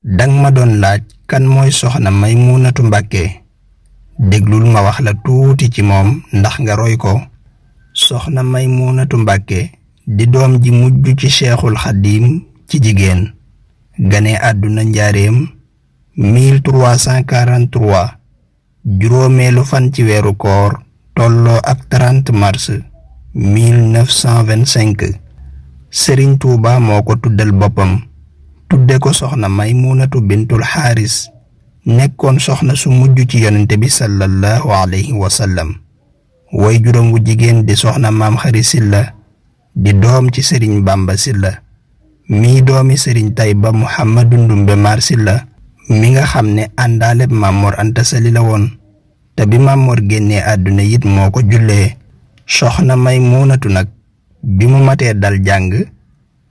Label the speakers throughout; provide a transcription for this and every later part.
Speaker 1: dang ma doon laaj kan mooy soxna Maymunatu Mbàkke déglul ma wax la tuuti ci moom ndax nga roy ko. soxna Maymunatu Mbàkke di doom ji mujj ci Cheikhul Xadim ci jigéen gane àdduna njaareem 1343 juróomeelu fan ci weeru koor tolloo ak 30 mars 1925 Sëriñ Tuuba moo ko tuddal boppam tudde ko soxna Maymunatu bintul Xaaris nekkoon soxna su mujj ci yonente bi sallallahu alayhi wa sallam. way juróom wu jigéen di soxna Maam Xari Silla di doom ci Sëriñ Bamba Silla mii doomi Sëriñ Tayba Muhammadu Ndumbe Maar Silla mi nga xam ne àndaaleb Maam Mor Anta Sali la woon te bi Maam Mor génnee àdduna it moo ko jullee. soxna Maymunatu nag bi mu matee dal jàng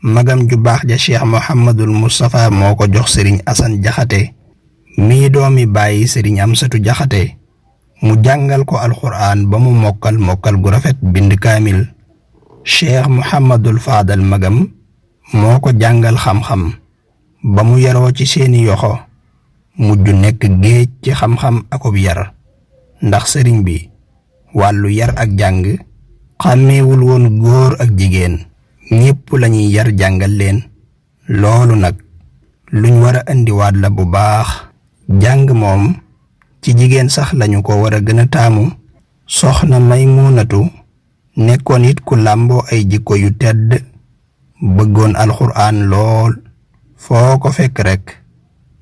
Speaker 1: magam ju baax ja Cheikh Mouhamadul Moustapha moo ko jox Sëriñ Asan Jaxate mii doomi bàyyi Sëriñ Amsatu Jaxate mu jàngal ko alxuraan ba mu mokkal gu rafet bind kaamil. Cheikh Mouhamadul Faadal magam moo ko jàngal xam-xam ba mu yaroo ci seeni yoxo mujj nekk géej ci xam-xam akub yar ndax sëriñ bi wàllu yar ak jàng xàmmeewul woon góor ak jigéen ñépp lañuy yar jàngal leen. loolu nag luñ war a indiwaat la bu baax. jàng moom ci jigéen sax lañu ko war a gën a taamu. soxna Maymunatu nekkoon it ku làmboo ay jikko yu tedd bëggoon alxuraan lool foo ko fekk rekk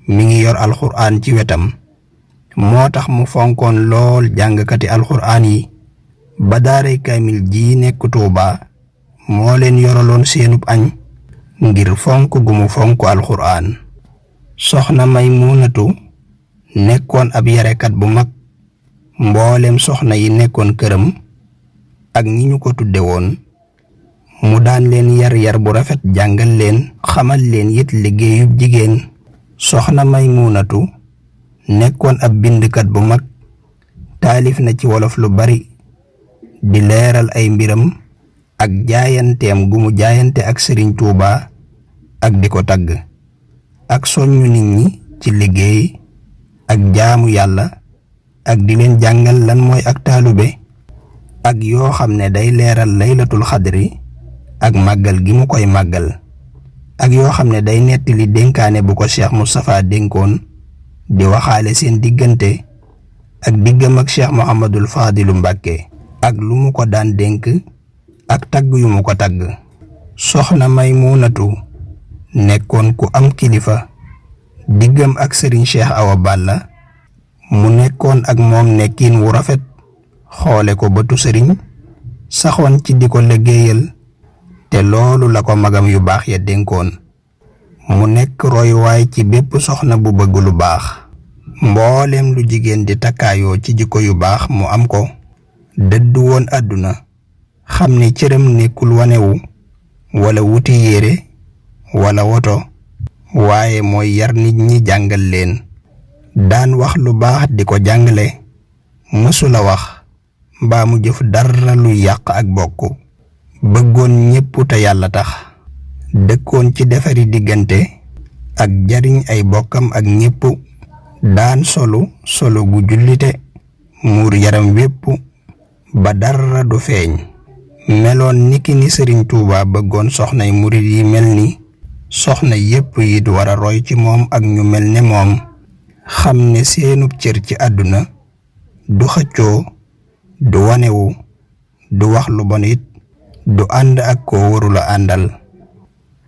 Speaker 1: mi ngi yor alxuraan ci wetam moo tax mu fonkoon lool jàngkati alxuraan yi ba daaray kaamil ji nekk Tuuba moo leen yoraloon seenub añ ngir fonk gu mu fonk alxuraan. soxna Maymunatu nekkoon ab yarekat bu mag mboolem soxna yi nekkoon këram ak ñi ñu ko tudde woon mu daan leen yar bu rafet jàngal leen xamal leen it liggéeyub jigéen. soxna Maymunatu nekkoon ab bindkat bu mag taalif na ci wolof lu bari di leeral ay mbiram ak jaayanteem gu mu jaayante ak Sëriñ Tuuba ak di ko tagg ak soññu nit ñi ci liggéey ak jaamu yàlla ak di leen jàngal lan mooy ak taalube ak yoo xam ne day leeral laylatul xadri ak màggal gi mu koy màggal ak yoo xam ne day nettali dénkaane bu ko Cheikh Moustapha dénkoon di waxaale seen diggante ak diggam ak Cheikh Mouhamadul Fadilu Mbàkke ak lu mu ko daan dénk ak tagg yu mu ko tagg. soxna Maymunatu nekkoon ku am kilifa diggam ak Sëriñ Cheikh Awa Balla mu nekkoon ak moom nekkin wu rafet xoole ko bëtu sëriñ saxoon ci di ko liggéeyal te loolu la ko magam yu baax ya dénkoon. mu nekk royuwaay ci bépp soxna bu bëgg lu baax mbooleem lu jigéen di takkaayoo ci jikko yu baax mu am ko. dëddu woon àdduna xam ne cëram nekkul wanewu wala wuti yére wala woto waaye mooy yar nit ñi jàngal leen. daan wax lu baax di ko jàngale mësula wax mbaa mu jëf dara luy yàq ak bokk. bëggoon ñépp te yàlla tax dëkkoon ci defari diggante ak jariñ ay bokkam ak ñépp. daan solu gu jullite muur yaram wépp ba dara du feeñ. meloon niki ni Sëriñ Tuuba bëggoon soxnay murit yi mel ni soxna yépp yi du war a roy ci moom ak ñu mel ne moom xam ne seenub cër ci àdduna du xëccoo du wanewu du wax lu bon it du ànd ak koo warula àndal.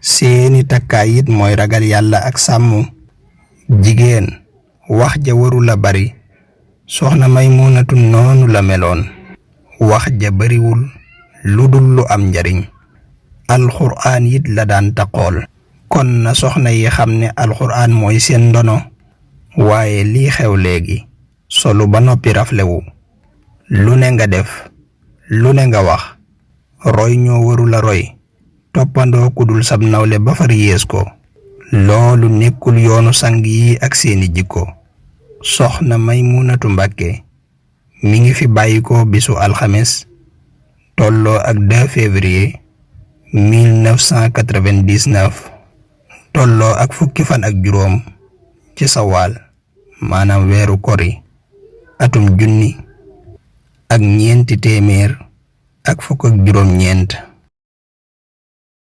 Speaker 1: seeni takkaay it mooy ragal yàlla ak sàmm. jigéen wax ja warula bari soxna Maymunatu noonu la meloon. wax ja bariwul lu dul lu am njariñ. alxuraan it la daan taqool. kon na soxna yi xam ne alxuraan mooy seen ndono. waaye lii xew léegi solu ba noppi raflewu lu ne nga def lu ne nga wax roy ñoo warula roy toppandoo ku dul sab nawle ba far yées ko. loolu nekkul yoonu sang yi ak seeni jikko. soxna Maymunatu Mbàkke mi ngi fi bàyyikoo bisu alxames tolloo ak 2 février 1999 tolloo ak fukki fan ak juróom ci sawaal maanaam weeru kori atum 1400 ak fukk ak juróom ñeent